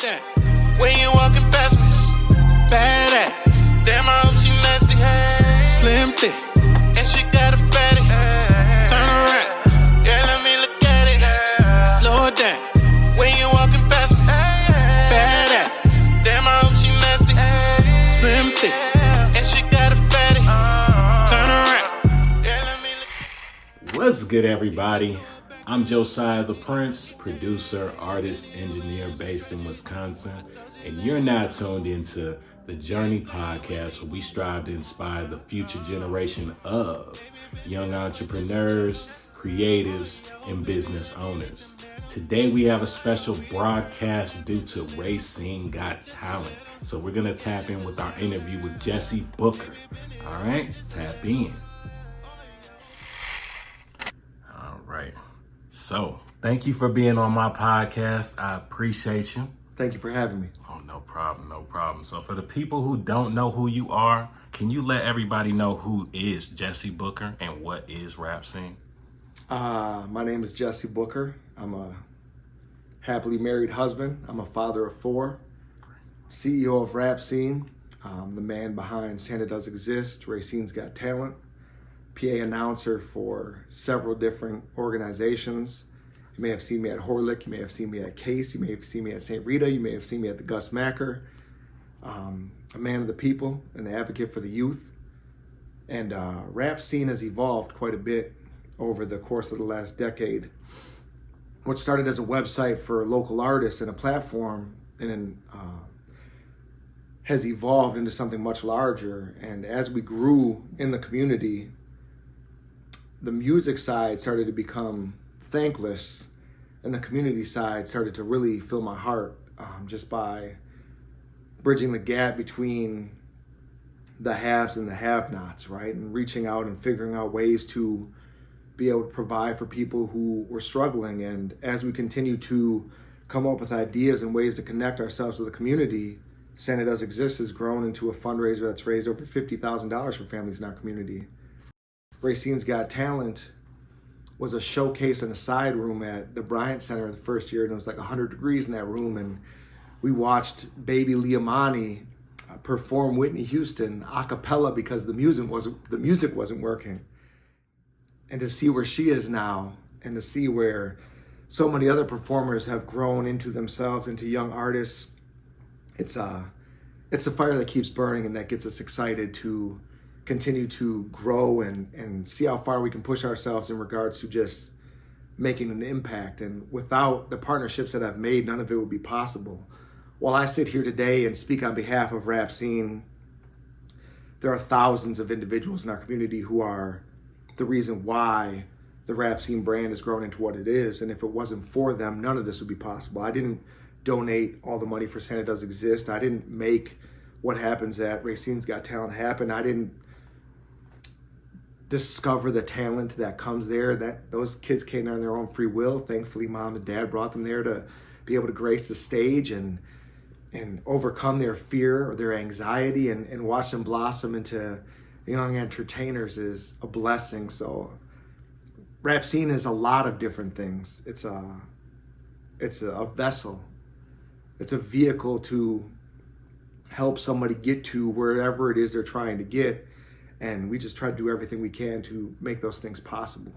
down when you walking past me. Badass. Damn, I hope she nasty. Slim thick, and she got a fatty. Turn around, yeah, let me look at it. Slow it down when you walking past me. Badass. Damn, I hope she nasty. Slim thick, and she got a fatty. Turn around, yeah, let me look. What's good, everybody? I'm Josiah the Prince, producer, artist, engineer based in Wisconsin, and you're now tuned into the Journey Podcast, where we strive to inspire the future generation of young entrepreneurs, creatives, and business owners. Today we have a special broadcast due to Racine Got Talent. So we're going to tap in with our interview with Jesse Booker. All right, tap in. All right. So, thank you for being on my podcast. I appreciate you. Thank you for having me. Oh, no problem, no problem. So, for the people who don't know who you are, can you let everybody know who is Jesse Booker and what is Rapcine? My name is Jesse Booker. I'm a happily married husband. I'm a father of 4, CEO of Rapcine, the man behind Santa Does Exist, Racine's Got Talent, PA announcer for several different organizations. You may have seen me at Horlick, you may have seen me at Case, you may have seen me at St. Rita, you may have seen me at the Gus Macker. A man of the people, an advocate for the youth. And Rapcine has evolved quite a bit over the course of the last decade. What started as a website for local artists and a platform and has evolved into something much larger. And as we grew in the community, the music side started to become thankless, and the community side started to really fill my heart just by bridging the gap between the haves and the have-nots, right? And reaching out and figuring out ways to be able to provide for people who were struggling. And as we continue to come up with ideas and ways to connect ourselves to the community, Santa Does Exist has grown into a fundraiser that's raised over $50,000 for families in our community. Racine's Got Talent was a showcase in a side room at the Bryant Center the first year, and it was like 100 degrees in that room, and we watched Baby Liamani perform Whitney Houston a cappella because the music wasn't working. And to see where she is now, and to see where so many other performers have grown into themselves, into young artists, it's the fire that keeps burning and that gets us excited to continue to grow and see how far we can push ourselves in regards to just making an impact. And without the partnerships that I've made, none of it would be possible. While I sit here today and speak on behalf of Rapcine, there are thousands of individuals in our community who are the reason why the Rapcine brand has grown into what it is. And if it wasn't for them, none of this would be possible. I didn't donate all the money for Santa Does Exist. I didn't make what happens at Racine's Got Talent happen. I didn't discover the talent that comes there. That those kids came there on their own free will. Thankfully, mom and dad brought them there to be able to grace the stage and overcome their fear or their anxiety and watch them blossom into young entertainers is a blessing. So Rapcine is a lot of different things. It's a vessel. It's a vehicle to help somebody get to wherever it is they're trying to get. And we just try to do everything we can to make those things possible.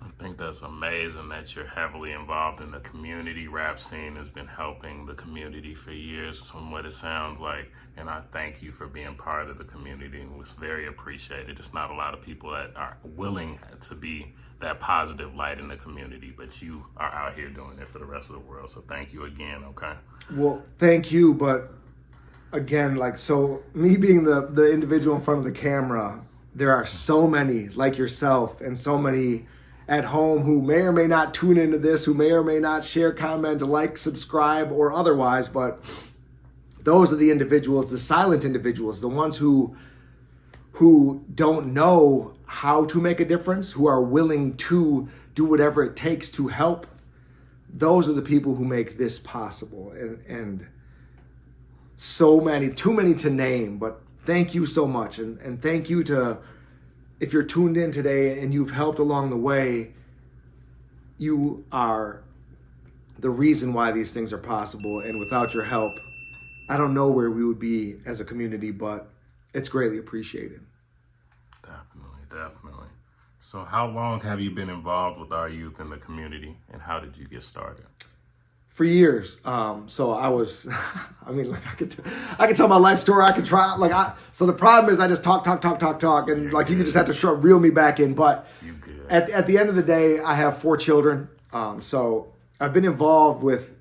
I think that's amazing that you're heavily involved in the community. Rapcine has been helping the community for years from what it sounds like. And I thank you for being part of the community. It was very appreciated. It's not a lot of people that are willing to be that positive light in the community, but you are out here doing it for the rest of the world. So thank you again, okay? Well, thank you, but again, so me being the individual in front of the camera, there are so many like yourself and so many at home who may or may not tune into this, who may or may not share, comment, like, subscribe, or otherwise, but those are the individuals, the silent individuals, the ones who don't know how to make a difference, who are willing to do whatever it takes to help. Those are the people who make this possible. And so many, too many to name, but thank you so much. And thank you to, if you're tuned in today and you've helped along the way, you are the reason why these things are possible. And without your help, I don't know where we would be as a community, but it's greatly appreciated. Definitely. So how long have you been involved with our youth in the community, and how did you get started? For years. So I was, I mean, like I could tell my life story. I could try, so the problem is I just talk. And You're like, good. you can just have to reel me back in. But You good. at the end of the day, I have 4 children. So I've been involved with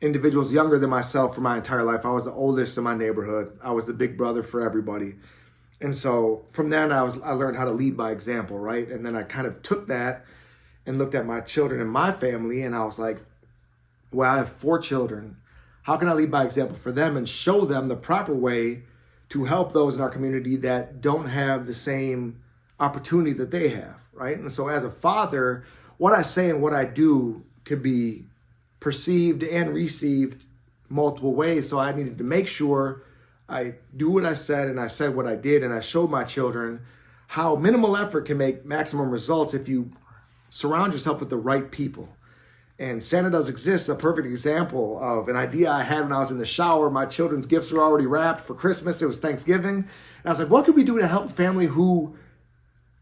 individuals younger than myself for my entire life. I was the oldest in my neighborhood. I was the big brother for everybody. And so from then I learned how to lead by example, right? And then I kind of took that and looked at my children and my family, and I was like, well, I have 4 children. How can I lead by example for them and show them the proper way to help those in our community that don't have the same opportunity that they have, right? And so as a father, what I say and what I do could be perceived and received multiple ways. So I needed to make sure I do what I said, and I said what I did, and I showed my children how minimal effort can make maximum results if you surround yourself with the right people. And Santa Does Exist, a perfect example of an idea I had when I was in the shower. My children's gifts were already wrapped for Christmas. It was Thanksgiving. And I was like, what could we do to help a family who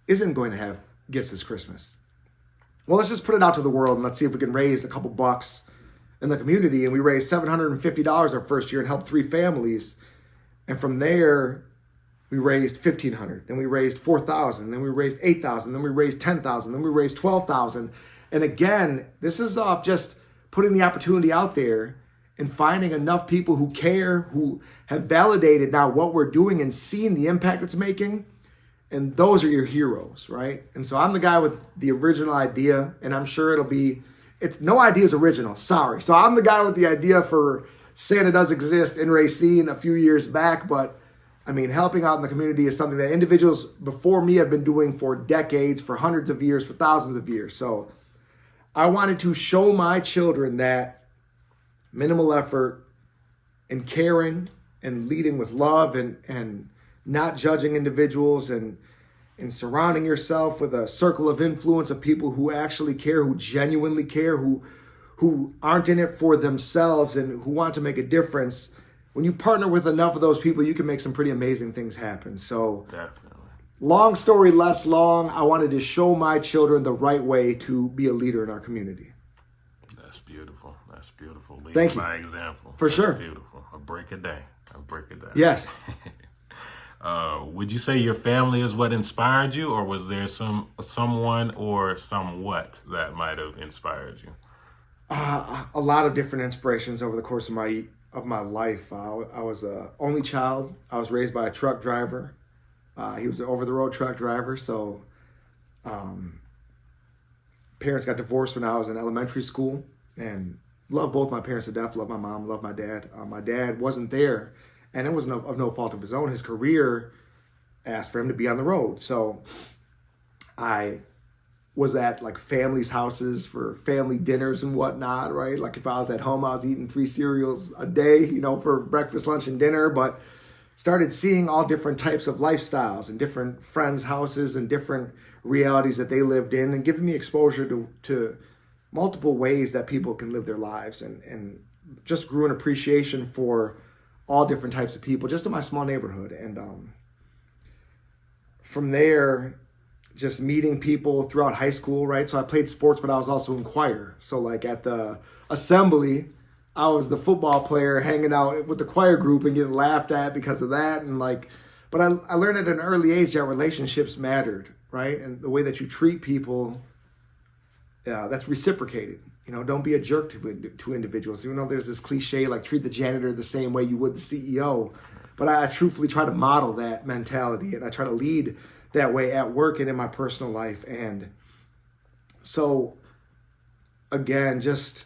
isn't going to have gifts this Christmas? Well, let's just put it out to the world, and let's see if we can raise a couple bucks in the community. And we raised $750 our first year and helped 3 families. And from there, we raised $1,500. Then we raised $4,000. Then we raised $8,000. Then we raised $10,000. Then we raised $12,000. And again, this is off just putting the opportunity out there and finding enough people who care, who have validated now what we're doing and seen the impact it's making. And those are your heroes, right? And so I'm the guy with the original idea, and I'm sure no idea is original, sorry. So I'm the guy with the idea for Santa Does Exist in Racine a few years back, but I mean, helping out in the community is something that individuals before me have been doing for decades, for hundreds of years, for thousands of years. So I wanted to show my children that minimal effort and caring and leading with love and not judging individuals and surrounding yourself with a circle of influence of people who actually care, who genuinely care, who aren't in it for themselves and who want to make a difference. When you partner with enough of those people, you can make some pretty amazing things happen. So Definitely. long story less long, I wanted to show my children the right way to be a leader in our community. That's beautiful. Lead Thank you. by example. For That's sure. Beautiful. A break a day. Yes. Would you say your family is what inspired you, or was there someone or somewhat that might have inspired you? A lot of different inspirations over the course of my life. I was an only child. I was raised by a truck driver. He was an over-the-road truck driver. So parents got divorced when I was in elementary school, and love both my parents to death. Love my mom, love my dad. My dad wasn't there, and it was of no fault of his own. His career asked for him to be on the road. So I was at like families' houses for family dinners and whatnot, right? Like if I was at home, I was eating 3 cereals a day, for breakfast, lunch, and dinner, but started seeing all different types of lifestyles and different friends' houses and different realities that they lived in, and giving me exposure to multiple ways that people can live their lives, and just grew an appreciation for all different types of people just in my small neighborhood. And from there, just meeting people throughout high school, right? So I played sports, but I was also in choir. So like at the assembly, I was the football player hanging out with the choir group and getting laughed at because of that. And but I learned at an early age that relationships mattered, right? And the way that you treat people, that's reciprocated. Don't be a jerk to individuals. Even though there's this cliche, like treat the janitor the same way you would the CEO. But I truthfully try to model that mentality, and I try to lead that way at work and in my personal life. And so again, just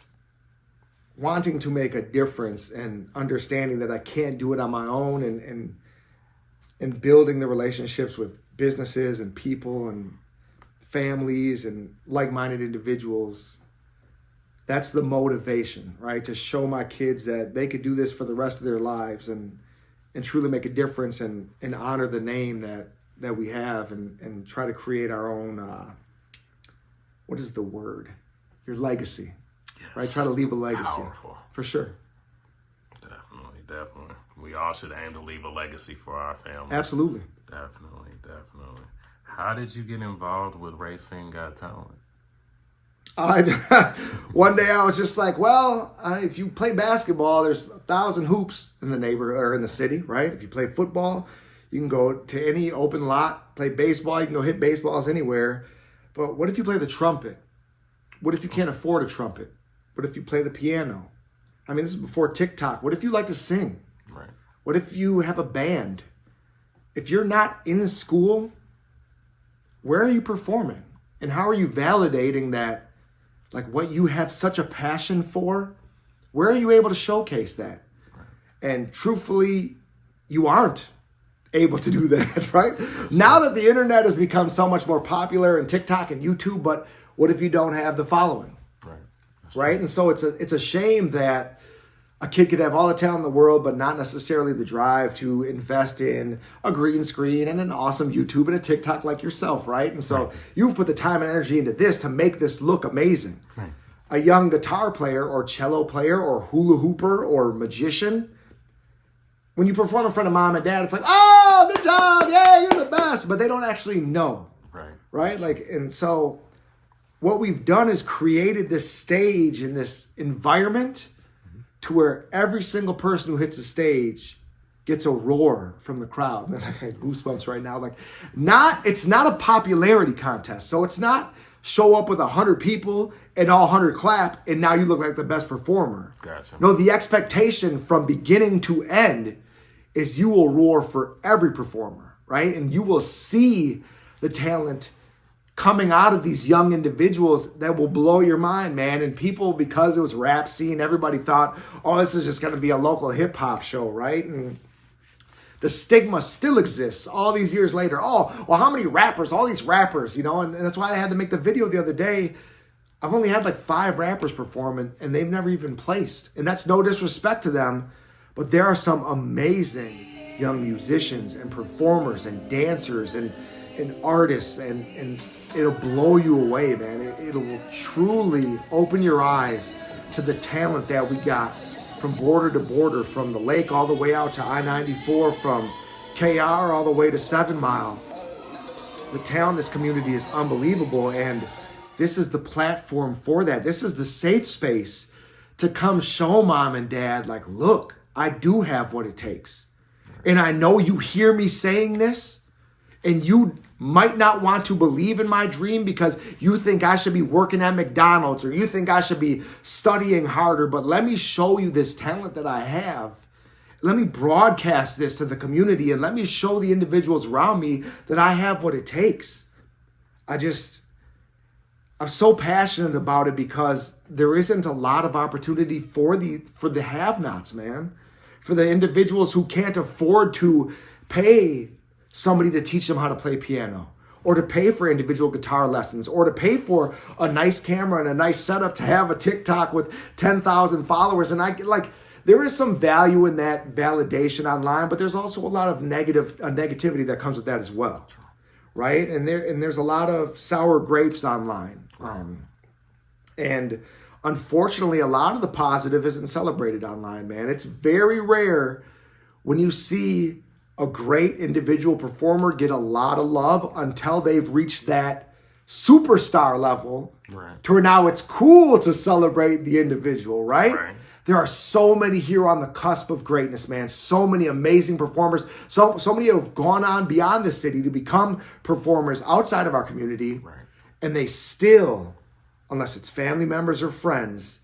wanting to make a difference and understanding that I can't do it on my own, and building the relationships with businesses and people and families and like-minded individuals. That's the motivation, right? To show my kids that they could do this for the rest of their lives and truly make a difference and honor the name that we have, and try to create our own, what is the word? Your legacy. Yes. right? Try to leave a legacy. Powerful. For sure. Definitely. We all should aim to leave a legacy for our family. Absolutely. Definitely. How did you get involved with Racine Got Talent? One day I was just like, well, if you play basketball, there's 1,000 hoops in the neighborhood or in the city, right? If you play football, you can go to any open lot. Play baseball, you can go hit baseballs anywhere. But what if you play the trumpet? What if you can't afford a trumpet? What if you play the piano? I mean, this is before TikTok. What if you like to sing? Right. What if you have a band? If you're not in school, where are you performing? And how are you validating that, like, what you have such a passion for? Where are you able to showcase that? Right. And truthfully, you aren't able to do that, right? Now that the internet has become so much more popular and TikTok and YouTube, but what if you don't have the following? Right? And so it's a shame that a kid could have all the talent in the world, but not necessarily the drive to invest in a green screen and an awesome YouTube and a TikTok like yourself, right? And so you've put the time and energy into this to make this look amazing. Right. A young guitar player or cello player or hula hooper or magician, when you perform in front of mom and dad, it's like, oh, good job, yeah, you're the best, but they don't actually know, right? Like, and so what we've done is created this stage and this environment to where every single person who hits the stage gets a roar from the crowd. I have goosebumps right now. Like, it's not a popularity contest. So it's not show up with 100 people and all 100 clap and now you look like the best performer. Gotcha. No, the expectation from beginning to end is you will roar for every performer, right? And you will see the talent coming out of these young individuals that will blow your mind, man. And people, because it was Rapcine, everybody thought, oh, this is just going to be a local hip hop show, right? And the stigma still exists all these years later. Oh, well, how many rappers? All these rappers, you know? And that's why I had to make the video the other day. I've only had like 5 rappers perform, and they've never even placed. And that's no disrespect to them, but there are some amazing young musicians and performers and dancers and artists, and it'll blow you away, man. It will truly open your eyes to the talent that we got from border to border, from the lake all the way out to I-94, from KR all the way to 7 Mile. The talent in this community is unbelievable, and this is the platform for that. This is the safe space to come show mom and dad, like, look, I do have what it takes. And I know you hear me saying this, and you might not want to believe in my dream because you think I should be working at McDonald's or you think I should be studying harder, but let me show you this talent that I have. Let me broadcast this to the community and let me show the individuals around me that I have what it takes. I'm so passionate about it because there isn't a lot of opportunity for the have-nots, man. For the individuals who can't afford to pay somebody to teach them how to play piano, or to pay for individual guitar lessons, or to pay for a nice camera and a nice setup to have a TikTok with 10,000 followers. And there is some value in that validation online, but there's also a lot of negativity that comes with that as well, right? And there's a lot of sour grapes online, and unfortunately, a lot of the positive isn't celebrated online, man. It's very rare when you see a great individual performer get a lot of love until they've reached that superstar level, to where now it's cool to celebrate the individual, right? There are so many here on the cusp of greatness, man. So many amazing performers. So many have gone on beyond the city to become performers outside of our community, and they still, unless it's family members or friends,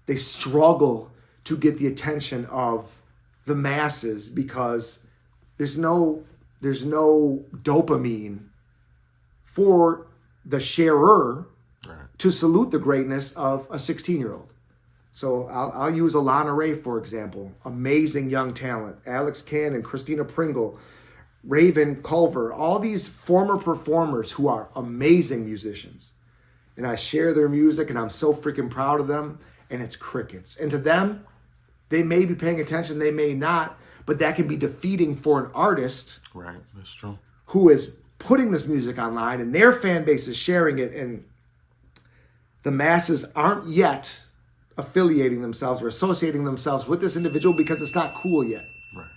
they struggle to get the attention of the masses because there's no dopamine for the sharer to salute the greatness of a 16-year-old. So I'll use Alana Ray, for example. Amazing young talent. Alex Cannon, Christina Pringle, Raven Culver, all these former performers who are amazing musicians. And I share their music, and I'm so freaking proud of them, and it's crickets. And to them, they may be paying attention, they may not, but that can be defeating for an artist. Right, that's true. Who is putting this music online, and their fan base is sharing it, and the masses aren't yet affiliating themselves or associating themselves with this individual because it's not cool yet. Right.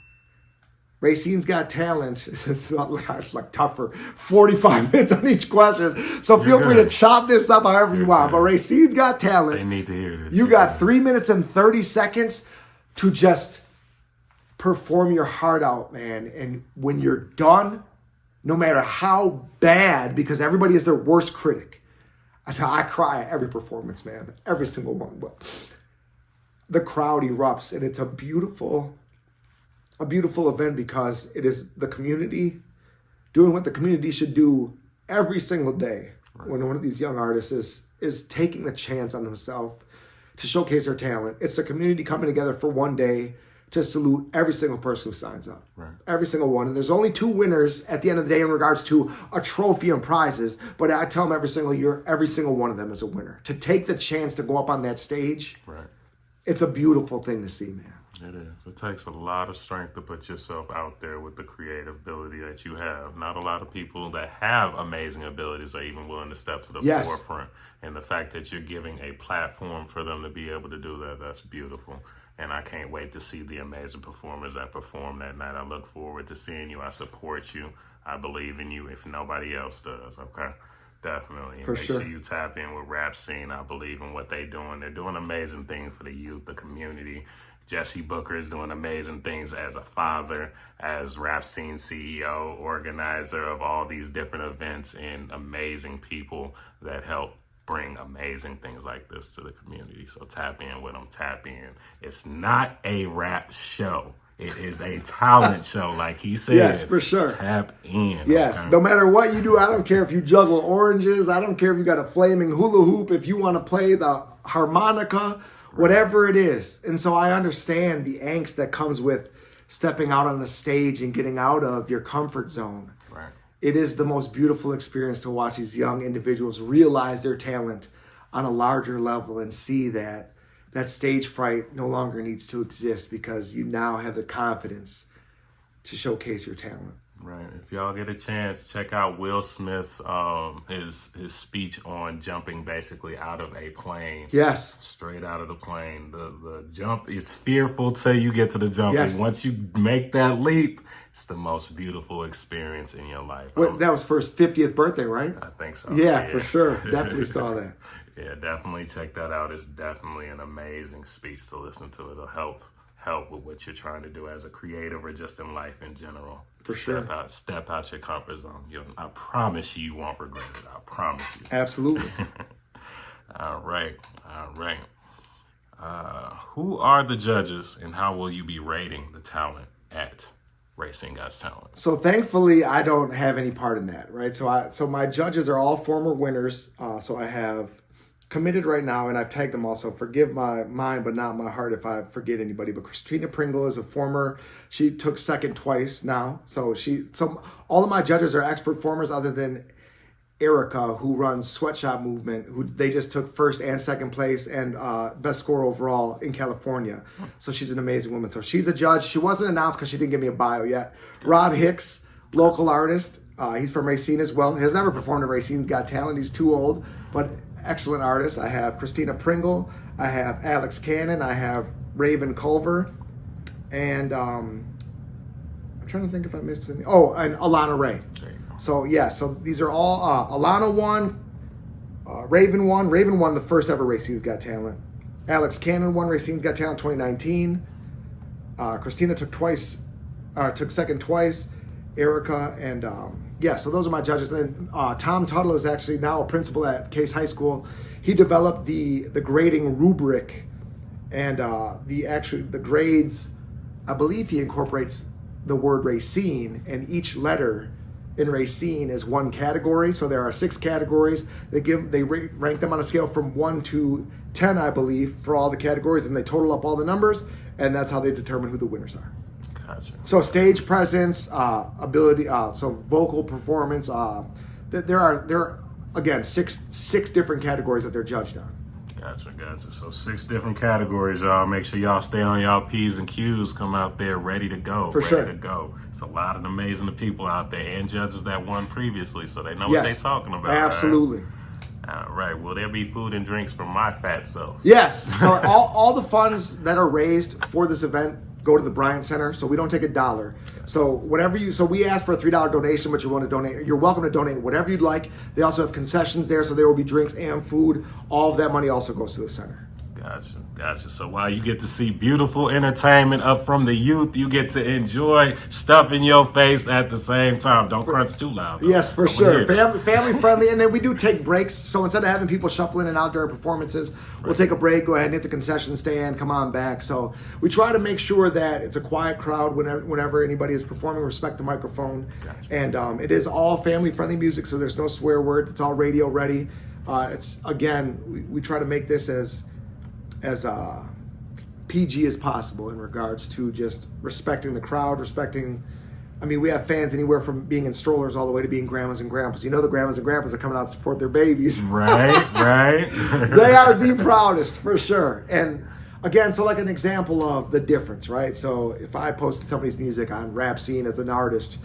Racine's Got Talent. It's like tough for 45 minutes on each question. So feel free to chop this up however you want. But Racine's Got Talent. They need to hear this. You got 3 minutes and 30 seconds to just perform your heart out, man. And when you're done, no matter how bad, because everybody is their worst critic. I cry at every performance, man. Every single one. But the crowd erupts, and it's a beautiful event because it is the community doing what the community should do every single day. Right. When one of these young artists is taking the chance on themselves to showcase their talent. It's the community coming together for one day to salute every single person who signs up. Right. Every single one. And there's only 2 winners at the end of the day in regards to a trophy and prizes. But I tell them every single year, every single one of them is a winner. To take the chance to go up on that stage, right. It's a beautiful thing to see, man. It is. It takes a lot of strength to put yourself out there with the creative ability that you have. Not a lot of people that have amazing abilities are even willing to step to the forefront. And the fact that you're giving a platform for them to be able to do that, that's beautiful. And I can't wait to see the amazing performers that perform that night. I look forward to seeing you. I support you. I believe in you if nobody else does, okay? Definitely. And make sure you tap in with Rapcine. I believe in what they're doing. They're doing amazing things for the youth, the community. Jesse Booker is doing amazing things as a father, as Rapcine CEO, organizer of all these different events, and amazing people that help bring amazing things like this to the community. So tap in with them, tap in. It's not a rap show. It is a talent show, like he said. Yes, for sure. Tap in. Yes, okay? No matter what you do, I don't care if you juggle oranges. I don't care if you got a flaming hula hoop, if you want to play the harmonica, whatever it is. And so I understand the angst that comes with stepping out on the stage and getting out of your comfort zone. Right. It is the most beautiful experience to watch these young individuals realize their talent on a larger level and see that stage fright no longer needs to exist because you now have the confidence to showcase your talent. Right. If y'all get a chance, check out Will Smith's his speech on jumping basically out of a plane. Yes. Straight out of the plane. The jump is fearful till you get to the jump. Yes. And once you make that leap, it's the most beautiful experience in your life. Well, that was for his 50th birthday, right? I think so. Yeah, for sure. Definitely saw that. Yeah, definitely check that out. It's definitely an amazing speech to listen to. It'll help with what you're trying to do as a creative or just in life in general. For sure. Step out your comfort zone. I promise you won't regret it. I promise you. Absolutely. All right. Who are the judges and how will you be rating the talent at Racine Got Talent? So thankfully, I don't have any part in that, right? So my judges are all former winners. So I have committed right now, and I've tagged them also. Forgive my mind, but not my heart if I forget anybody. But Christina Pringle is a former. She took second twice now. So all of my judges are ex-performers other than Erica, who runs Sweatshop Movement, who they just took first and second place and best score overall in California. So she's an amazing woman. So she's a judge. She wasn't announced because she didn't give me a bio yet. Rob Hicks, local artist. He's from Racine as well. He has never performed at Racine's Got Talent. He's too old, but excellent artist. I have Christina Pringle. I have Alex Cannon. I have Raven Culver. And I'm trying to think if I missed any. Oh, and Alana Ray. So these are all Alana won, Raven won. Raven won the first ever Racine's Got Talent. Alex Cannon won Racine's Got Talent 2019. Christina took second twice. Erica and so those are my judges. And Tom Tuttle is actually now a principal at Case High School. He developed the grading rubric and the grades. I believe he incorporates the word Racine, and each letter in Racine is one category. So there are 6 categories. They rank them on a scale from 1 to 10, I believe, for all the categories, and they total up all the numbers, and that's how they determine who the winners are. Gotcha. So stage presence, ability, so vocal performance. There are again six different categories that they're judged on. Gotcha. So 6 different categories, y'all. Make sure y'all stay on y'all P's and Q's. Come out there ready to go. Ready to go. It's a lot of amazing people out there and judges that won previously, so they know what they're talking about. Absolutely. Right? All right. Will there be food and drinks for my fat self? Yes. So all the funds that are raised for this event go to the Bryant Center. So we don't take $1. So we ask for a $3 donation, but you want to donate, you're welcome to donate whatever you'd like. They also have concessions there, so there will be drinks and food. All of that money also goes to the center. Gotcha. So while you get to see beautiful entertainment up from the youth, you get to enjoy stuff in your face at the same time. Don't crunch too loud, though. Yes, for sure. Family friendly. And then we do take breaks. So instead of having people shuffle in and out during performances, we'll take a break, go ahead and hit the concession stand, come on back. So we try to make sure that it's a quiet crowd whenever anybody is performing, respect the microphone. Gotcha. And it is all family friendly music, so there's no swear words. It's all radio ready. It's, again, we try to make this as PG as possible in regards to just respecting the crowd, we have fans anywhere from being in strollers all the way to being grandmas and grandpas. You know the grandmas and grandpas are coming out to support their babies. Right. They are the proudest, for sure. And again, so like an example of the difference, right? So if I posted somebody's music on Rapcine as an artist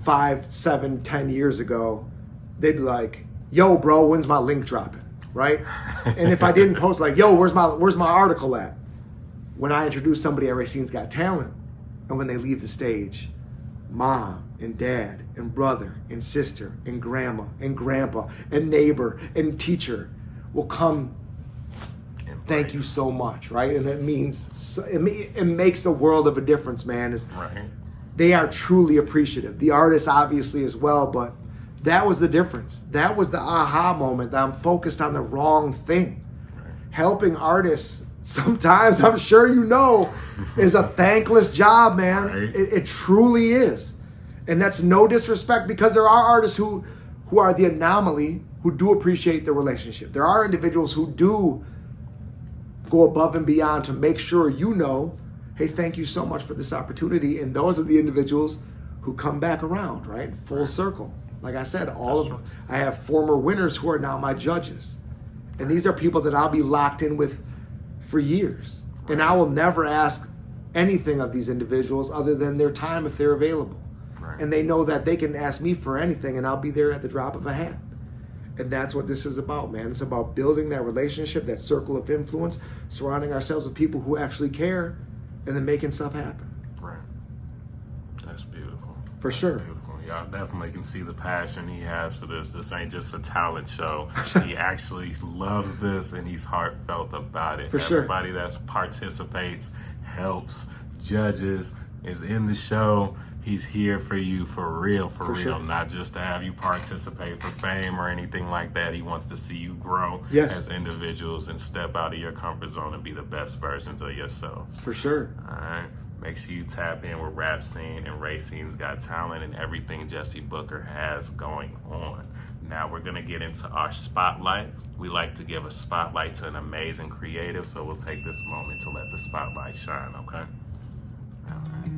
5, 7, 10 years ago, they'd be like, yo, bro, when's my link dropping? Right? And if I didn't post like, yo, where's my article at? When I introduce somebody at Racine's Got Talent, and when they leave the stage, mom and dad and brother and sister and grandma and grandpa and neighbor and teacher will come, thank you so much, right? And that means, it makes the world of a difference, man. Right. They are truly appreciative. The artists obviously as well, but that was the difference. That was the aha moment that I'm focused on the wrong thing. Right. Helping artists, sometimes, I'm sure you know, is a thankless job, man. Right. It truly is. And that's no disrespect, because there are artists who are the anomaly, who do appreciate the relationship. There are individuals who do go above and beyond to make sure you know, hey, thank you so much for this opportunity. And those are the individuals who come back around, right? Full circle. Like I said, I have former winners who are now my judges. And these are people that I'll be locked in with for years. And I will never ask anything of these individuals other than their time if they're available. Right. And they know that they can ask me for anything and I'll be there at the drop of a hat. And that's what this is about, man. It's about building that relationship, that circle of influence, surrounding ourselves with people who actually care, and then making stuff happen. Right. That's beautiful. For sure. Beautiful. Y'all definitely can see the passion he has for this. This ain't just a talent show. He actually loves this, and he's heartfelt about it. For sure. Everybody that participates, helps, judges, is in the show. He's here for you for real, for real. Sure. Not just to have you participate for fame or anything like that. He wants to see you grow as individuals and step out of your comfort zone and be the best versions of yourself. For sure. All right. Make sure you tap in with Rapcine and Racine's Got Talent and everything Jesse Booker has going on. Now we're going to get into our spotlight. We like to give a spotlight to an amazing creative, so we'll take this moment to let the spotlight shine, okay? All right.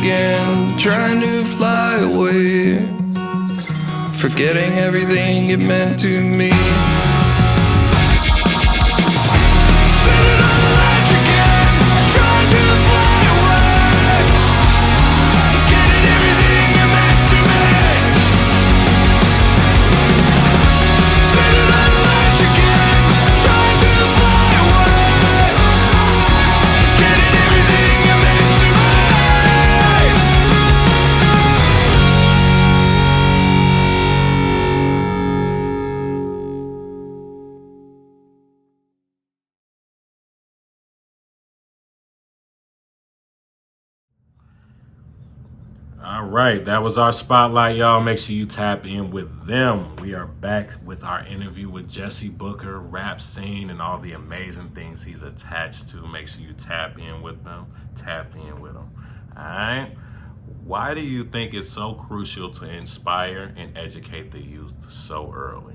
again, trying to fly away, forgetting everything it meant to me. Sitting on the ledge again, trying to fly away, forgetting everything it meant to me. Sitting on the ledge again, trying to fly away, forgetting everything it meant to me. All right, that was our spotlight, y'all. Make sure you tap in with them. We are back with our interview with Jesse Booker, Rapcine, and all the amazing things he's attached to. Make sure you tap in with them. Tap in with them. All right. Why do you think it's so crucial to inspire and educate the youth so early?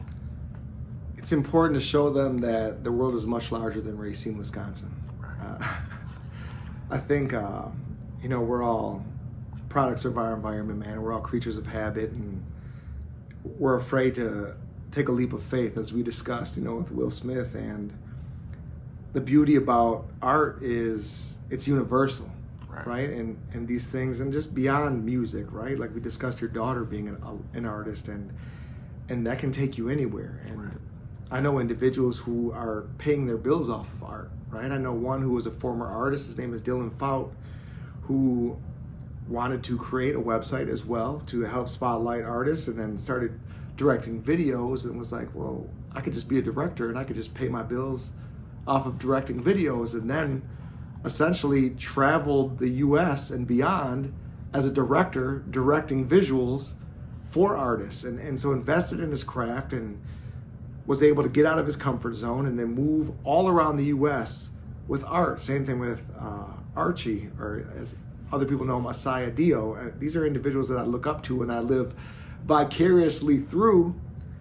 It's important to show them that the world is much larger than Racine, Wisconsin. I think, we're all products of our environment, man. We're all creatures of habit, and we're afraid to take a leap of faith, as we discussed, with Will Smith. And the beauty about art is it's universal, right? And these things, and just beyond music, right? Like we discussed, your daughter being an artist, and that can take you anywhere. And I know individuals who are paying their bills off of art, right? I know one who was a former artist. His name is Dylan Fout, who wanted to create a website as well to help spotlight artists, and then started directing videos, and was like, well, I could just be a director and I could just pay my bills off of directing videos, and then essentially traveled the US and beyond as a director, directing visuals for artists, and so invested in his craft and was able to get out of his comfort zone and then move all around the US with art. Same thing with Archie, or as other people know him, Josiah. These are individuals that I look up to and I live vicariously through,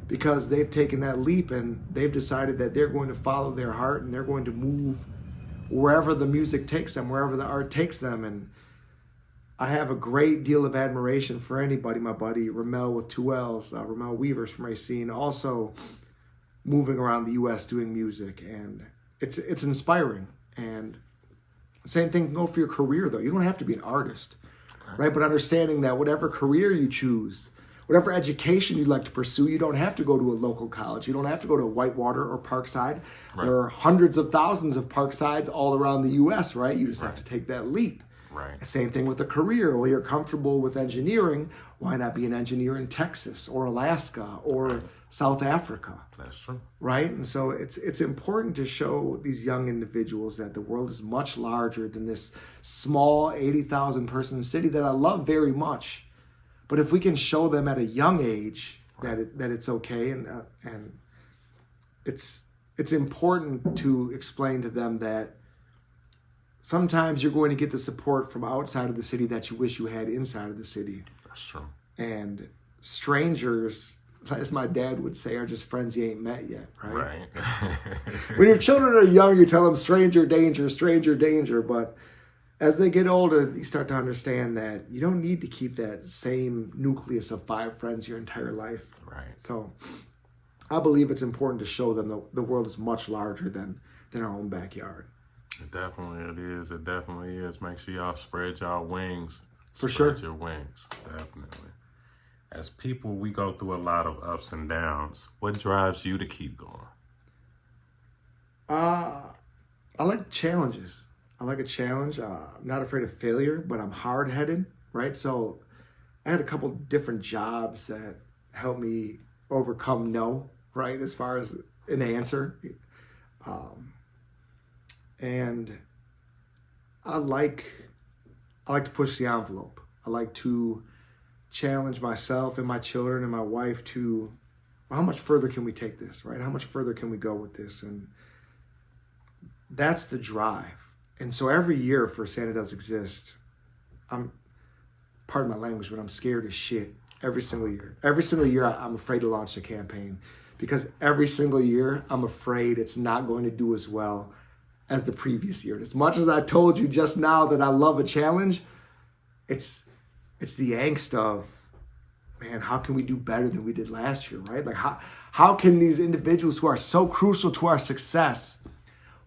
because they've taken that leap and they've decided that they're going to follow their heart and they're going to move wherever the music takes them, wherever the art takes them. And I have a great deal of admiration for anybody. My buddy Ramel with 2 L's, Ramel Weavers from Racine, also moving around the US doing music, and it's inspiring. And same thing can go for your career, though. You don't have to be an artist, right? But understanding that whatever career you choose, whatever education you'd like to pursue, you don't have to go to a local college. You don't have to go to Whitewater or Parkside. Right. There are hundreds of thousands of Parksides all around the US, right? You just have to take that leap. Right. Same thing with a career. Well, you're comfortable with engineering. Why not be an engineer in Texas or Alaska or South Africa? That's true. Right? And so it's important to show these young individuals that the world is much larger than this small 80,000 person city that I love very much. But if we can show them at a young age that it's okay, and it's important to explain to them that sometimes you're going to get the support from outside of the city that you wish you had inside of the city. That's true. And strangers, as my dad would say, are just friends you ain't met yet, right? Right. When your children are young, you tell them stranger danger. But as they get older, you start to understand that you don't need to keep that same nucleus of 5 friends your entire life. Right. So I believe it's important to show them the world is much larger than our own backyard. It definitely is. Make sure y'all spread y'all wings. For sure. Spread your wings, definitely. As people, we go through a lot of ups and downs. What drives you to keep going? I like challenges. I like a challenge. I'm not afraid of failure, but I'm hard-headed, right? So I had a couple different jobs that helped me overcome no, right, as far as an answer. And I like to push the envelope. I like to challenge myself and my children and my wife to, well, how much further can we take this, right? How much further can we go with this? And that's the drive. And so every year for Santa Does Exist, pardon my language, but I'm scared as shit every single year. Every single year I'm afraid to launch the campaign, because every single year I'm afraid it's not going to do as well as the previous year. And as much as I told you just now that I love a challenge, it's the angst of, man, how can we do better than we did last year, right? Like how can these individuals who are so crucial to our success,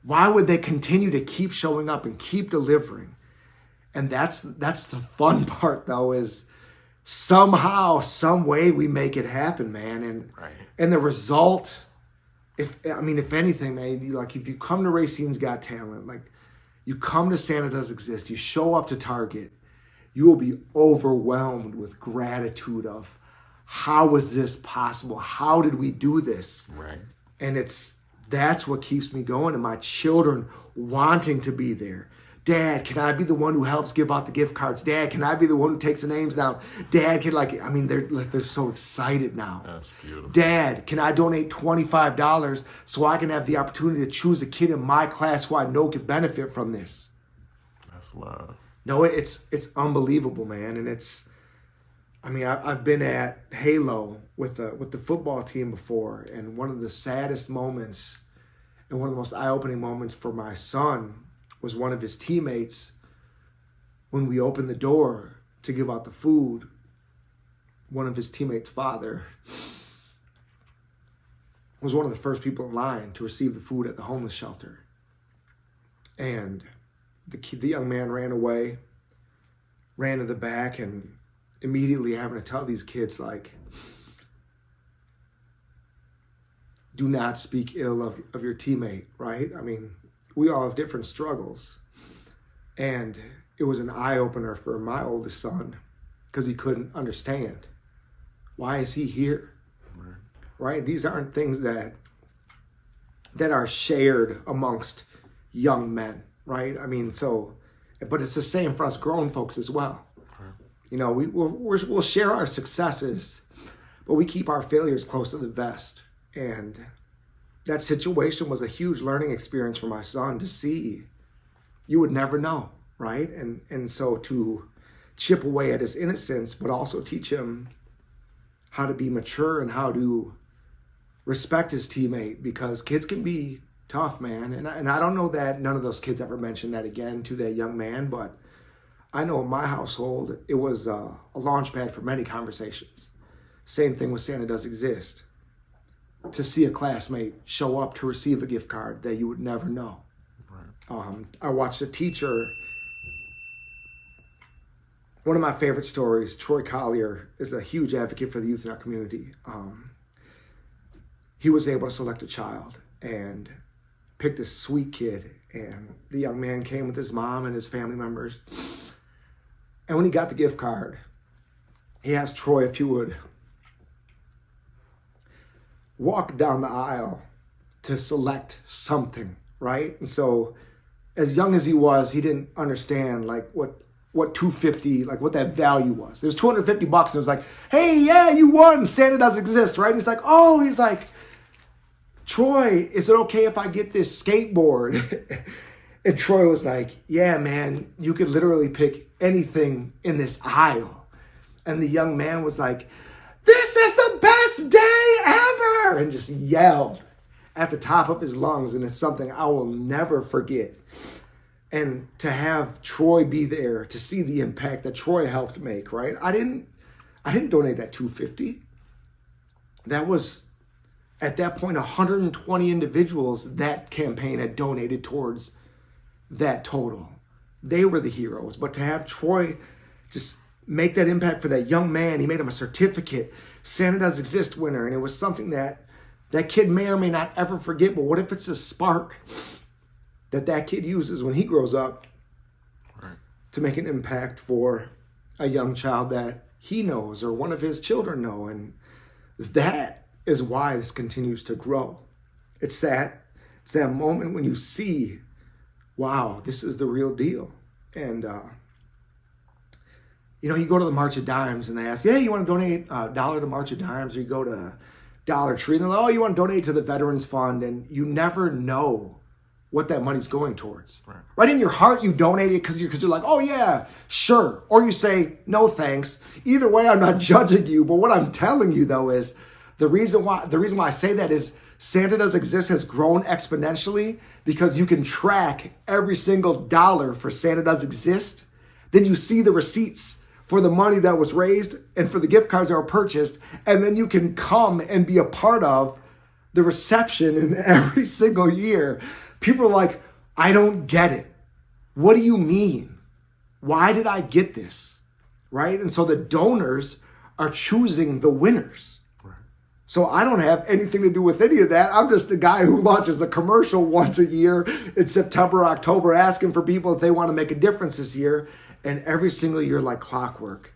why would they continue to keep showing up and keep delivering? And that's the fun part, though, is somehow, some way we make it happen, man. And the result, if anything, man, if you come to Racine's Got Talent, like you come to Santa Does Exist, you show up to Target, you will be overwhelmed with gratitude of how was this possible? How did we do this? Right. And that's what keeps me going, and my children wanting to be there. Dad, can I be the one who helps give out the gift cards? Dad, can I be the one who takes the names down? Dad, they're so excited now. That's beautiful. Dad, can I donate $25 so I can have the opportunity to choose a kid in my class who I know could benefit from this? That's love. No, it's unbelievable, man. And I've been at Halo with the football team before, and one of the saddest moments and one of the most eye-opening moments for my son was one of his teammates when we opened the door to give out the food. One of his teammates' father was one of the first people in line to receive the food at the homeless shelter. And the young man ran away, ran to the back, and immediately having to tell these kids, like, do not speak ill of your teammate, right? I mean, we all have different struggles. And it was an eye-opener for my oldest son because he couldn't understand. Why is he here? Right? These aren't things that are shared amongst young men, right? I mean, but it's the same for us grown folks as well. You know, we'll share our successes, but we keep our failures close to the vest. And that situation was a huge learning experience for my son to see. You would never know, right? And so to chip away at his innocence, but also teach him how to be mature and how to respect his teammate, because kids can be tough, man. And I don't know that none of those kids ever mentioned that again to that young man, but I know in my household, it was a launch pad for many conversations. Same thing with Santa Does Exist. To see a classmate show up to receive a gift card that you would never know. Right. I watched a teacher. One of my favorite stories, Troy Collier is a huge advocate for the youth in our community. He was able to select a child and picked a sweet kid. And the young man came with his mom and his family members. And when he got the gift card, he asked Troy if he would walk down the aisle to select something, right? And so as young as he was, he didn't understand like what $250, like what that value was. It was $250 and it was like, hey, yeah, you won. Santa Does Exist, right? He's like, Troy, is it okay if I get this skateboard? And Troy was like, yeah, man, you could literally pick anything in this aisle. And the young man was like, this is the best day ever, and just yelled at the top of his lungs. And it's something I will never forget. And to have Troy be there to see the impact that Troy helped make, right? I didn't donate that $250. That was, at that point, 120 individuals that campaign had donated towards that total. They were the heroes. But to have Troy just make that impact for that young man, he made him a certificate, Santa Does Exist winner, and it was something that kid may or may not ever forget. But what if it's a spark that kid uses when he grows up, right, to make an impact for a young child that he knows or one of his children know? And that is why this continues to grow. It's that moment when you see, wow, this is the real deal. And you go to the March of Dimes and they ask, hey, you want to donate $1 to March of Dimes? Or you go to Dollar Tree and they're like, oh, you want to donate to the Veterans Fund? And you never know what that money's going towards. Right in your heart, you donate it because you're like, oh yeah, sure. Or you say, no thanks. Either way, I'm not judging you. But what I'm telling you though is the reason why I say that is Santa Does Exist has grown exponentially because you can track every single dollar for Santa Does Exist Then you see the receipts for the money that was raised and for the gift cards that were purchased. And then you can come and be a part of the reception in every single year. People are like, I don't get it. What do you mean? Why did I get this? Right? And so the donors are choosing the winners. Right. So I don't have anything to do with any of that. I'm just the guy who launches a commercial once a year in September, October, asking for people if they want to make a difference this year. And every single year, like clockwork,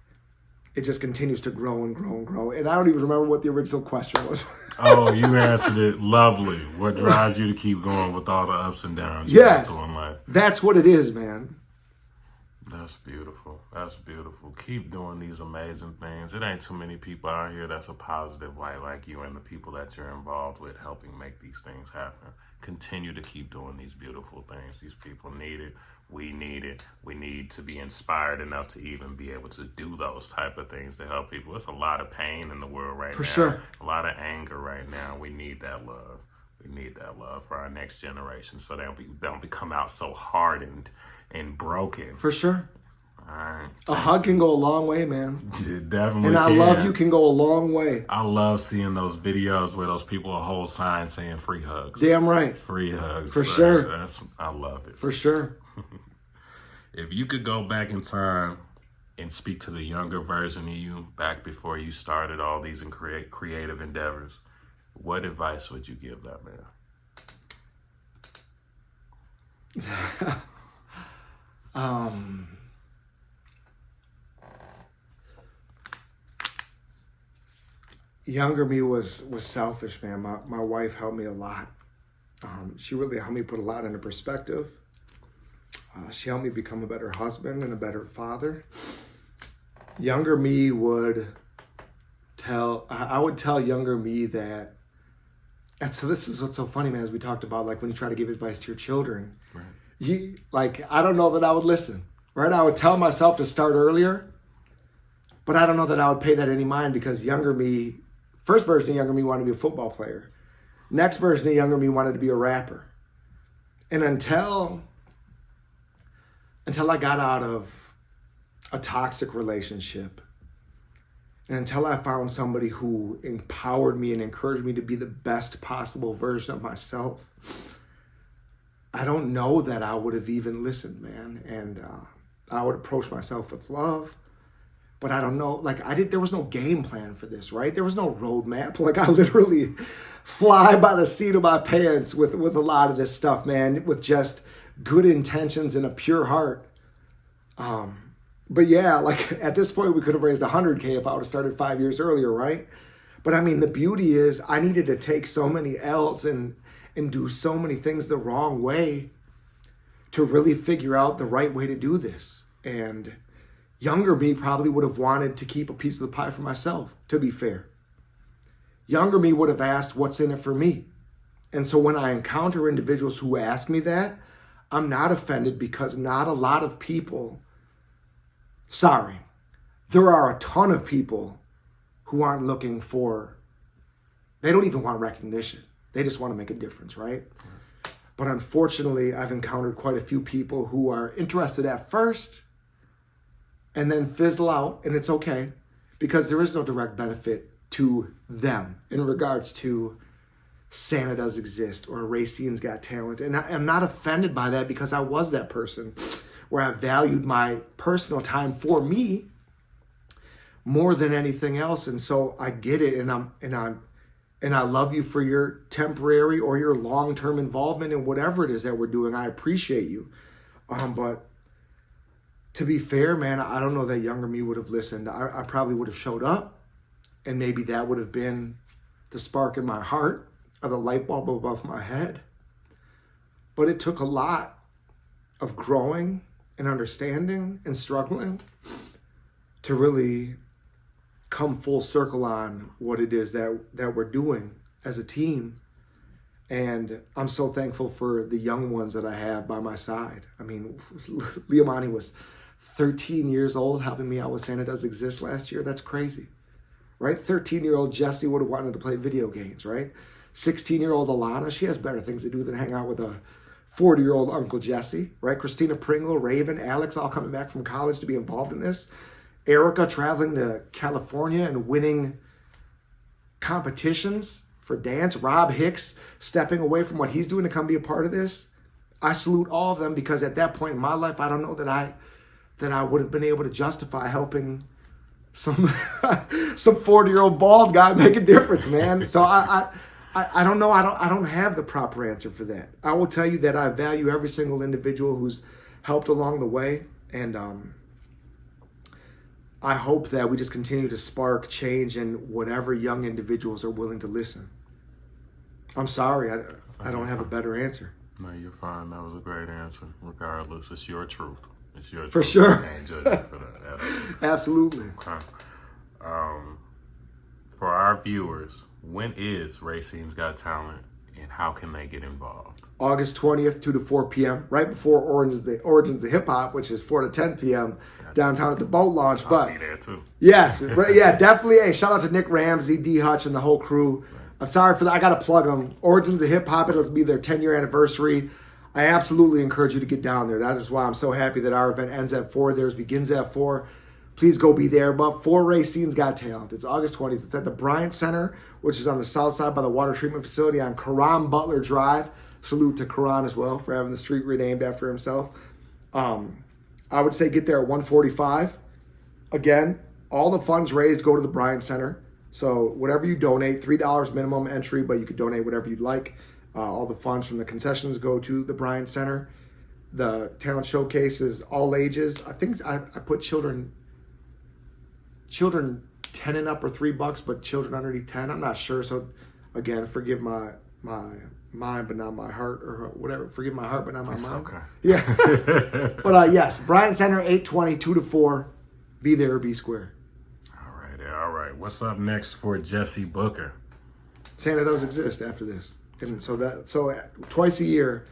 it just continues to grow and grow and grow. And I don't even remember what the original question was. Oh, you answered it lovely. What drives you to keep going with all the ups and downs? Yes, you go through in life? That's what it is, man. That's beautiful. That's beautiful. Keep doing these amazing things. It ain't too many people out here that's a positive light like you and the people that you're involved with helping make these things happen. Continue to keep doing these beautiful things. These people need it. We need it. We need to be inspired enough to even be able to do those type of things to help people. There's a lot of pain in the world right now. For sure. A lot of anger right now. We need that love. We need that love for our next generation so they don't become out so hardened and broken. For sure. All right. A hug can go a long way, man. It definitely and I love you can go a long way. I love seeing those videos where those people will hold signs saying free hugs. Damn right. Free hugs. For sure. I love it. For sure. If you could go back in time and speak to the younger version of you back before you started all these creative endeavors, what advice would you give that man? Younger me was selfish, man. My wife helped me a lot. She really helped me put a lot into perspective. She helped me become a better husband and a better father. Younger me would tell younger me that, and so this is what's so funny, man, as we talked about, like when you try to give advice to your children, right. I don't know that I would listen, right? I would tell myself to start earlier, but I don't know that I would pay that any mind because younger me, first version of younger me wanted to be a football player. Next version of younger me wanted to be a rapper. And until I got out of a toxic relationship, and until I found somebody who empowered me and encouraged me to be the best possible version of myself, I don't know that I would have even listened, man. And I would approach myself with love, but I don't know, there was no game plan for this, right? There was no roadmap. Like I literally fly by the seat of my pants with a lot of this stuff, man, with just good intentions and a pure heart. But yeah, like at this point we could have raised $100K if I would have started 5 years earlier, right? But I mean, the beauty is I needed to take so many L's and do so many things the wrong way to really figure out the right way to do this. And younger me probably would have wanted to keep a piece of the pie for myself, to be fair. Younger me would have asked, what's in it for me? And so when I encounter individuals who ask me that, I'm not offended because not a lot of people, there are a ton of people who aren't looking for, they don't even want recognition. They just want to make a difference, right? But unfortunately, I've encountered quite a few people who are interested at first and then fizzle out, and it's okay because there is no direct benefit to them in regards to Santa Does Exist or Racine's Got Talent. And I'm not offended by that because I was that person where I valued my personal time for me more than anything else. And so I get it, and I love you for your temporary or your long-term involvement in whatever it is that we're doing. I appreciate you. But to be fair, man, I don't know that younger me would have listened. I probably would have showed up, and maybe that would have been the spark in my heart or the light bulb above my head. But it took a lot of growing and understanding and struggling to really come full circle on what it is that we're doing as a team. And I'm so thankful for the young ones that I have by my side. I mean, Liamani was 13 years old helping me out with Santa Does Exist last year. That's crazy, right? 13-year-old Jesse would have wanted to play video games, right? 16-year-old Alana, she has better things to do than hang out with a 40-year-old Uncle Jesse, right? Christina Pringle, Raven, Alex, all coming back from college to be involved in this. Erica traveling to California and winning competitions for dance. Rob Hicks stepping away from what he's doing to come be a part of this. I salute all of them because at that point in my life, I don't know that I would have been able to justify helping some 40-year-old bald guy make a difference, man. So I don't know. I don't have the proper answer for that. I will tell you that I value every single individual who's helped along the way, and I hope that we just continue to spark change in whatever young individuals are willing to listen. I'm sorry, I don't have a better answer. No, you're fine. That was a great answer. Regardless, it's your truth. It's your For truth. sure. I can't judge you for that at all. Absolutely. Okay. For our viewers, when is Racine's Got Talent, and how can they get involved? August 20th, 2 to 4 p.m., right before Origins of Hip Hop, which is 4 to 10 p.m. downtown at the boat launch. I'll But be there too. yes, yeah, definitely. Hey, shout out to Nick Ramsey, D Hutch, and the whole crew. I'm sorry for that. I got to plug them. Origins of Hip Hop, it'll be their 10-year anniversary. I absolutely encourage you to get down there. That is why I'm so happy that our event ends at 4. Theirs begins at 4. Please go be there. But for Racine's Got Talent, it's August 20th. It's at the Bryant Center, which is on the south side by the water treatment facility on Karan Butler Drive. Salute to Karan as well for having the street renamed after himself. I would say get there at 1:45. Again, all the funds raised go to the Bryant Center. So whatever you donate, $3 minimum entry, but you could donate whatever you'd like. All the funds from the concessions go to the Bryant Center. The talent showcase is all ages. I think I put children 10 and up or $3, but children underneath 10. I'm not sure. So again, forgive my mind, but not my heart, or whatever. Forgive my heart, but not my mind. Okay. Yeah. But yes, Bryant Center, 8:20, 2 to 4. Be there or be square. All right. What's up next for Jesse Booker? Santa does exist after this. And so twice a year,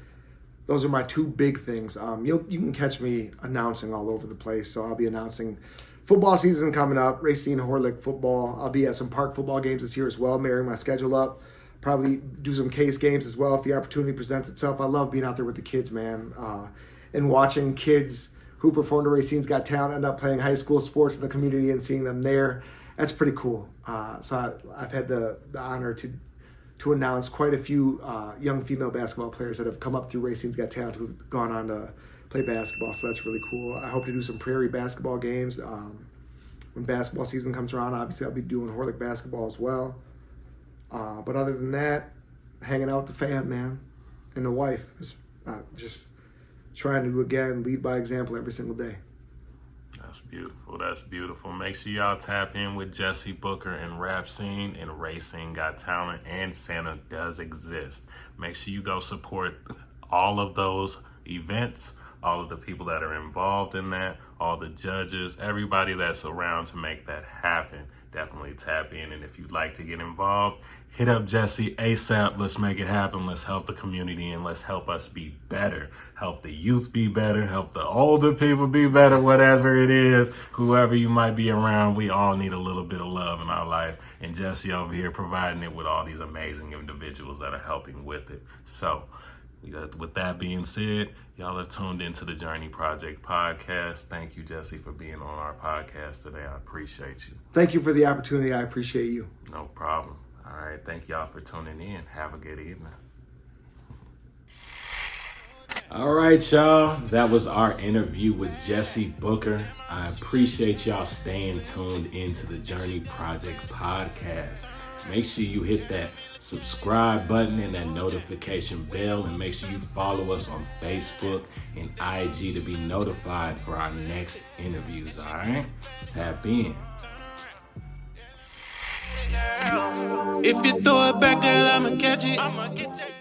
those are my two big things. You can catch me announcing all over the place. So I'll be announcing football season coming up, Racine Horlick football. I'll be at some park football games this year as well, marrying my schedule up. Probably do some case games as well if the opportunity presents itself. I love being out there with the kids, man, and watching kids who perform to Racine's Got Talent end up playing high school sports in the community and seeing them there. That's pretty cool. So I've had the honor to announce quite a few young female basketball players that have come up through Racine's Got Talent who've gone on to play basketball. So that's really cool. I hope to do some Prairie basketball games. When basketball season comes around, obviously I'll be doing Horlick basketball as well. But other than that, hanging out with the fam, man, and the wife. Just trying to, again, lead by example every single day. That's beautiful. That's beautiful. Make sure y'all tap in with Jesse Booker and Rapcine and Racine Got Talent, and Santa does exist. Make sure you go support all of those events, all of the people that are involved in that, all the judges, everybody that's around to make that happen. Definitely tap in. And if you'd like to get involved, hit up Jesse ASAP. Let's make it happen. Let's help the community, and let's help us be better. Help the youth be better. Help the older people be better, whatever it is, whoever you might be around. We all need a little bit of love in our life. And Jesse over here providing it with all these amazing individuals that are helping with it. So with that being said, y'all are tuned into the Journey Project podcast. Thank you, Jesse, for being on our podcast today. I appreciate you. Thank you for the opportunity. I appreciate you. No problem. All right. Thank y'all for tuning in. Have a good evening. All right, y'all. That was our interview with Jesse Booker. I appreciate y'all staying tuned into the Journey Project podcast. Make sure you hit that subscribe button and that notification bell, and make sure you follow us on Facebook and IG to be notified for our next interviews, all right? Tap in. If you throw it back, girl, I'ma catch it.